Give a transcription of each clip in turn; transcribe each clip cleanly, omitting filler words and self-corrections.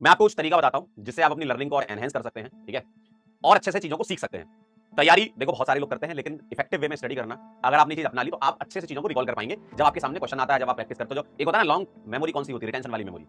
मैं आपको कुछ तरीका बताता हूं जिससे आप अपनी लर्निंग को और एनहेंस कर सकते हैं, ठीक है, और अच्छे से चीजों को सीख सकते हैं। तैयारी देखो बहुत सारे लोग करते हैं, लेकिन इफेक्टिव वे में स्टडी करना, अगर आपने चीज अपना ली तो आप अच्छे से चीजों को रिकॉल कर पाएंगे। जब आपके सामने क्वेश्चन आता है, जब आप प्रैक्टिस करते हो, जो एक होता है ना लॉन्ग मेमोरी, कौन सी होती है, रिटेंशन वाली मेमोरी,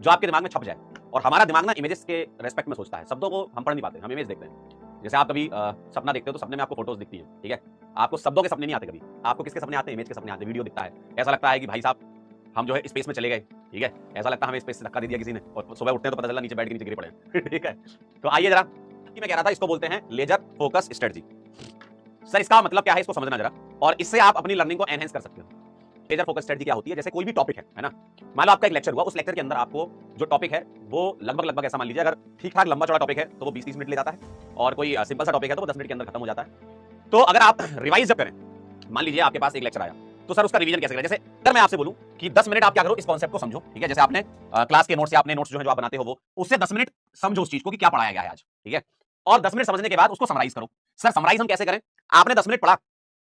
जो आपके दिमाग में छप जाए। और हमारा दिमाग ना इमेजेस के रेस्पेक्ट में सोचता है, शब्दों को हम पढ़ नहीं पाते, हम इमेज देखते हैं। जैसे आप कभी सपना देखते हो तो सपने में आपको फोटोज दिखती है, ठीक है, आपको शब्दों के सपने नहीं आते, कभी आपको किसके सपने आते हैं, इमेज के सपने आते हैं, वीडियो दिखता है, ऐसा लगता है कि भाई साहब हम जो है स्पेस में चले गए, ठीक है, ऐसा लगता है हमें स्पेस से धक्का दे दिया किसी ने, और सुबह उठते हैं तो पता चला नीचे बैठ के नीचे गिरे पड़े हैं। ठीक है, तो आइए जरा, मैं कह रहा था इसको बोलते हैं लेजर फोकस स्ट्रेटजी। सर इसका मतलब क्या है, इसको समझना जरा, और इससे आप अपनी लर्निंग को एनहेंस कर सकते हो। लेजर फोकस स्ट्रेटजी क्या होती है, जैसे कोई भी टॉपिक है ना, मान लो आपका एक लेक्चर हुआ, उस लेक्चर के अंदर आपको जो टॉपिक है वो लगभग ऐसा मान लीजिए, अगर ठीक ठाक लंबा चौड़ा टॉपिक है तो वो 20-30 मिनट ले जाता है, और कोई सिंपल सा टॉपिक है तो वो 10 मिनट के अंदर खत्म हो जाता है। तो अगर आप रिवाइज जब करें, मान लीजिए आपके पास एक लेक्चर आया, तो सर उसका रिवीजन कैसे करें। जैसे अगर मैं आपसे बोलूं कि 10 मिनट आप क्या करो, इस कॉन्सेप्ट को समझो, ठीक है, जैसे आपने क्लास के नोट्स से, आपने नोट्स जो है जो आप बनाते हो वो, उससे 10 मिनट समझो उस चीज को कि क्या पढ़ाया गया है आज, ठीक है, और 10 मिनट समझने के बाद उसको समराइज करो। सर समराइज हम कैसे करें, आपने 10 मिनट पढ़ा,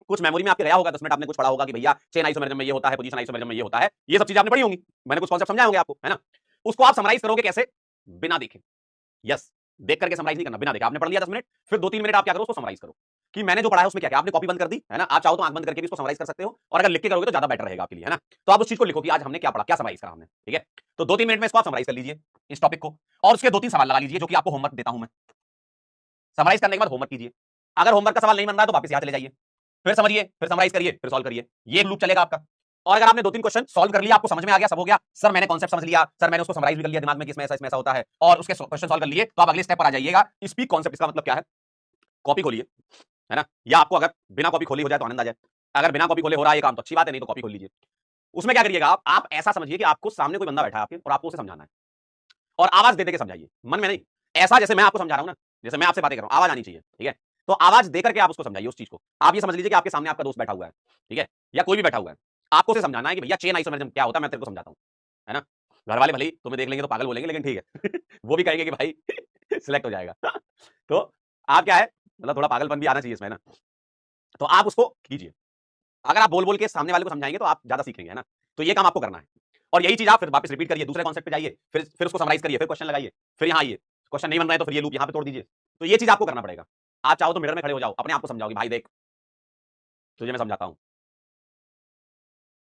कुछ मेमोरी में आपके गया होगा, 10 मिनट आपने कुछ पढ़ा होगा कि भैया चेन आइसोमेरिज्म में ये होता है, पोजीशन आइसोमेरिज्म में ये होता है, ये सब चीजें आपने पढ़ी होंगी, मैंने कुछ कॉन्सेप्ट समझाए होंगे आपको, है ना। उसको आप समराइज करोगे कैसे, बिना देखे, यस, देख करके समराइज नहीं करना, बिना देखे। आपने पढ़ लिया 10 मिनट, फिर 2-3 मिनट आप क्या करो, उसको समराइज करो कि मैंने जो पढ़ा है उसमें क्या क्या। आपने कॉपी बंद कर दी है ना, आप चाहो तो आंख बंद करके भी इसको समराइज कर सकते हो, और अगर लिख के करोगे तो ज्यादा बेटर रहेगा आपके लिए, है ना। तो आप उस चीज को लिखो कि आज हमने क्या पढ़ा, क्या समराइज करा हमने, ठीक है। तो 2-3 मिनट में इसको आप समराइज कर लीजिए इस टॉपिक को, और उसके 2-3 सवाल लगा लीजिए जो कि आपको होमवर्क देता हूं मैं। समराइज करने के बाद होमवर्क कीजिए, अगर होमवर्क का सवाल नहीं बन रहा है तो वापस यहां चले जाइए, फिर समझिए, फिर समराइज करिए, फिर सॉल्व करिए, ये लूप चलेगा आपका। और अगर आपने 2-3 क्वेश्चन सॉल्व कर लिया, आपको समझ में आ गया, सब हो गया, सर मैंने कॉन्सेप्ट समझ लिया, सर मैंने उसको समराइज भी कर लिया दिमाग में कि इसमें ऐसा होता है, और उसके क्वेश्चन सॉल्व कर लिए, तो आप अगले स्टेप पर आ जाइएगा। स्पीक कॉन्सेप्ट, इसका मतलब क्या है, कॉपी खोलिए, है ना, या आपको अगर बिना कॉपी खोली हो जाए तो आनंद आ जाए, अगर बिना कॉपी खोले हो रहा है ये काम तो अच्छी बात है, नहीं तो कॉपी खोल लीजिए। उसमें क्या करिएगा, आप ऐसा समझिए कि आपको सामने कोई बंदा बैठा है आपके, और आपको उसे समझाना है, और आवाज दे के समझाइए, मन में नहीं, ऐसा जैसे मैं आपको समझा रहा हूं ना, जैसे मैं आपसे बातें कर रहा हूं, आवाज आनी चाहिए, ठीक है। तो आवाज देकर के आप उसको समझाइए उस चीज को। आप ये समझ लीजिए कि आपके सामने आपका दोस्त बैठा हुआ है, ठीक है, या कोई भी बैठा हुआ है, आपको उसे समझाना है कि भैया चेन आइसोमेरिज्म क्या होता है, मैं तेरे को समझाता हूं, है ना। घर वाले भले ही तुम्हें देख लेंगे तो पागल बोलेंगे, लेकिन ठीक है। वो भी कहेंगे कि भाई सिलेक्ट हो जाएगा। तो आप क्या है, मतलब थोड़ा पागलपन भी आना चाहिए इसमें ना, तो आप उसको कीजिए। अगर आप बोल बोल के सामने वाले को समझाएंगे तो आप ज्यादा सीखेंगे, है ना। तो ये काम आपको करना है, और यही चीज आप फिर वापस रिपीट करिए, दूसरे कॉन्सेप्ट पे जाइए, फिर उसको समराइज करिए, फिर क्वेश्चन लगाइए, फिर यहाँ आइए, क्वेश्चन नहीं बन रहा है तो फिर ये लूप यहाँ पे तोड़ दीजिए। तो ये चीज आपको करना पड़ेगा। आप चाहो तो मिरर में खड़े हो जाओ, अपने आप को समझाओगे भाई देख तुझे मैं समझाता हूँ।